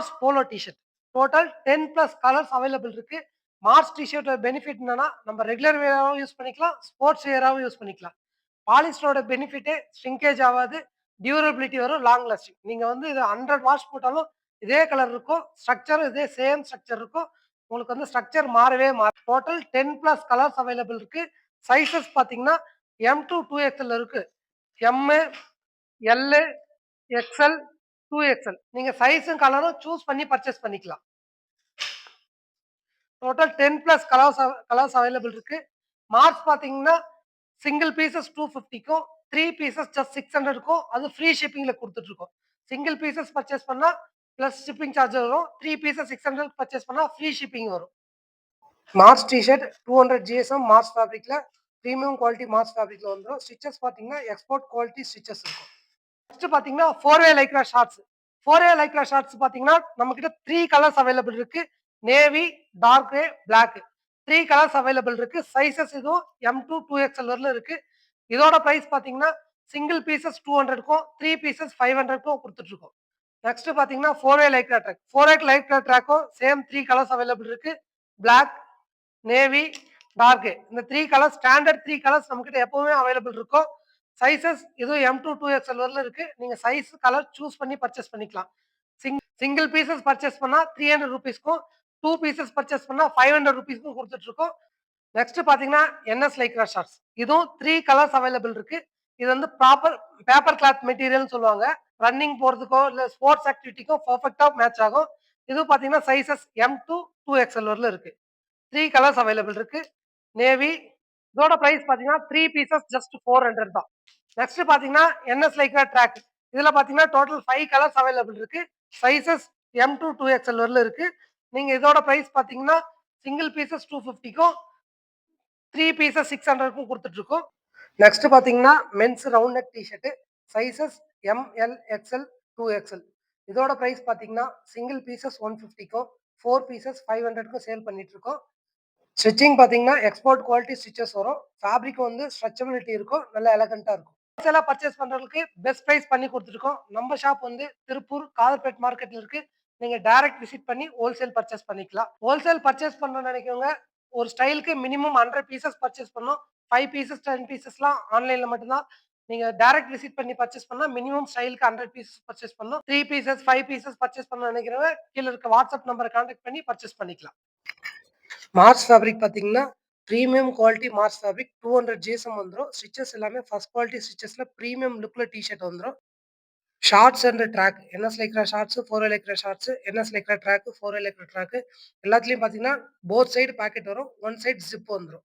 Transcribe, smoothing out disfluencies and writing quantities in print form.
Mars polo T-shirt. Total 10 plus colours available இருக்கு. Mars டிஷர்ட்டோட benefit என்னன்னா, நம்ம ரெகுலர் வியராவும் யூஸ் பண்ணிக்கலாம், ஸ்போர்ட்ஸ் வியராவும் யூஸ் பண்ணிக்கலாம். பாலிஸ்டரோட பெனிஃபிட்டே ஷ்ரிங்கேஜ் ஆவாது, டியூரபிலிட்டி வரும், லாங் லாஸ்டிங். நீங்க வந்து இத 100 வாஷ் போட்டாலும் இதே கலர் இருக்கும். ஸ்ட்ரக்சரும் இதே சேம் ஸ்ட்ரக்சர் இருக்கும். உங்களுக்கு வந்து ஸ்ட்ரக்சர் மாறவே டோட்டல் 10 பிளஸ் கலர்ஸ் அவைலபிள் இருக்கு. சைஸஸ் பார்த்தீங்கன்னா, எம் டூ 2XL இருக்கு. M, L, XL, 2XL. நீங்க சைஸும், கலரும் சூஸ் பண்ணி பர்ச்சேஸ் பண்ணிக்கலாம். டோட்டல் 10 பிளஸ் கலர்ஸ் அவைலபிள் இருக்கு. மார்க்ஸ் பார்த்தீங்கன்னா, சிங்கிள் பீஸஸ் 250க்கும், 3 பீஸஸ் ஜஸ்ட் 600க்கும் அது ஃப்ரீ ஷிப்பிங்ல குடுத்துட்டுருக்கோம். சிங்கிள் பீஸஸ் பர்ச்சேஸ் பண்ணா பிளஸ் ஷிப்பிங் சார்ஜ் வரும். 3 பீஸஸ் 600 பர்ச்சேஸ் பண்ணா ஃப்ரீ ஷிப்பிங் வரும். மார்ஸ் டிஷர்ட் 200 ஜிஎஸ்எம் மார்ஸ் ஃபேப்ரிக்ல பிரீமியம் குவாலிட்டி மார்ஸ் ஃபேப்ரிக்ல வந்துரும். ஸ்டிச்சஸ் பார்த்தீங்கன்னா, எக்ஸ்போர்ட் குவாலிட்டி ஸ்டிச்சஸ் இருக்கும். நெக்ஸ்ட் பார்த்தீங்கன்னா, 4 way Lycra shorts. 4 way Lycra shorts பார்த்தீங்கன்னா, நம்மகிட்ட 3 கலர்ஸ் அவைலபிள் இருக்கு. Navy, dark grey, black. 3 colours available இருக்கு. சைஸஸ் இதுவும் M2 2XL வரல இருக்கு. இதோட பிரைஸ் பார்த்தீங்கன்னா, சிங்கிள் பீஸஸ் 200க்கும், 3 பீஸஸ் 500க்கும் குடுத்துட்டு இருக்கோம். நெக்ஸ்ட் பார்த்தீங்கன்னா, 4 way Lycra track. 4 way Lycra ட்ராக்கும் சேம் 3 கலர்ஸ் அவைலபிள் இருக்கு. Black, navy, dark. இந்த 3 கலர்ஸ் ஸ்டாண்டர்ட் 3 கலர்ஸ் நம்மகிட்ட எப்பவுமே அவைலபிள் இருக்கும். சைஸஸ் இதுவும் M2 2XL வரல இருக்கு. நீங்க சைஸ், கலர் சூஸ் பண்ணி பர்ச்சேஸ் பண்ணிக்கலாம். சிங்கிள் பீஸஸ் பர்ச்சேஸ் பண்ணா 300 ரூபீஸ்க்கும், 2 பீஸஸ் பர்ச்சேஸ் பண்ணா 500 ரூபீஸ்க்கும் குடுத்துட்டு இருக்கோம். நெக்ஸ்ட் பார்த்தீங்கன்னா, NS லைக்ரா ஷார்ட்ஸ். இதுவும் 3 கலர்ஸ் அவைலபிள் இருக்கு. இது வந்து ப்ராப்பர் பேப்பர் கிளாத் மெட்டீரியல்னு சொல்லுவாங்க. ரன்னிங் போறதுக்கோ, இல்ல ஸ்போர்ட்ஸ் ஆக்டிவிட்டிக்கோ பெர்ஃபெக்ட்டா மேட்ச் ஆகும். இது பார்த்தீங்கன்னா, சைஸஸ் M2 2XL வரல இருக்கு. 3 கலர்ஸ் அவைலபிள் இருக்கு. நேவி. இதோட பிரைஸ் பார்த்தீங்கன்னா, 3 பீஸஸ் ஜஸ்ட் 400 தான். நெக்ஸ்ட் பார்த்தீங்கன்னா, NS லைக்ரா ட்ராக். இதுல பார்த்தீங்கன்னா, டோட்டல் 5 கலர்ஸ் அவைலபிள் இருக்கு. சைஸஸ் M2 2XL வரல இருக்கு. நீங்க இதோட பிரைஸ் பார்த்தீங்கன்னா, சிங்கிள் பீஸஸ் 250க்கும், 3 பீஸஸ் 600க்கும் குடுத்துட்டு இருக்கோம். நெக்ஸ்ட் பார்த்தீங்கன்னா, men's round neck T-shirt. Sizes ML, XL, 2XL. இதோட பிரைஸ் பார்த்தீங்கன்னா, சிங்கிள் பீஸஸ் 150க்கும், 4 பீஸஸ் 500க்கும் சேல் பண்ணிட்டு இருக்கோம். ஸ்டிச்சிங் பார்த்தீங்கன்னா, எக்ஸ்போர்ட் குவாலிட்டி ஸ்டிச்சஸ் வரும். ஃபேப்ரிக் வந்து ஸ்ட்ரெச்சபிலிட்டி இருக்கும். நல்ல எலகன்ட்டா இருக்கும். ஹோல்சேலா பர்ச்சேஸ் பண்றவங்களுக்கு பெஸ்ட் பிரைஸ் பண்ணி குடுத்துருக்கோம். நம்ம ஷாப் வந்து திருப்பூர் காதர்பேட் மார்க்கெட்ல இருக்கு. நீங்க டைரக்ட் விசிட் பண்ணி ஹோல்சேல் பர்ச்சேஸ் பண்ணிக்கலாம். ஹோல்சேல் பர்ச்சேஸ் பண்ணணும்னு நினைக்கிறவங்க, ஒரு ஸ்டைலுக்கு மினிமம் 100 பீஸஸ் பர்ச்சேஸ் பண்ணணும். 5 பீஸஸ், 10 பீஸஸ்லாம் ஆன்லைன்ல மட்டும் தான். நீங்க டைரக்ட் விசிட் பண்ணி பர்ச்சேஸ் பண்ணா மினிமம் ஸ்டைலுக்கு 100 பீஸஸ் பர்ச்சேஸ் பண்ணணும். 3 பீஸஸ், 5 பீஸஸ் பர்ச்சேஸ் பண்ணணும்னு நினைக்கிறவங்க, கீழ இருக்க வாட்ஸ்அப் நம்பர கான்டாக்ட் பண்ணி பர்ச்சேஸ் பண்ணிக்கலாம். மார்ஸ் ஃபேப்ரிக் பார்த்தீங்கன்னா, premium quality Mars fabric 200 GSM வந்துரும். ஸ்டிச்சஸ் எல்லாமே ஃபர்ஸ்ட் குவாலிட்டி ஸ்டிச்சஸ்ல பிரீமியம் லுக்ல டி-ஷர்ட் வந்துரும். Shorts and track. NS Lycra shorts, 4 way Lycra shorts, NS Lycra track, 4 way Lycra track எல்லாத்துலயும் பார்த்தீங்கன்னா, போத் சைடு பாக்கெட் வரும். ஒன் சைடு ஜிப் வந்துரும்.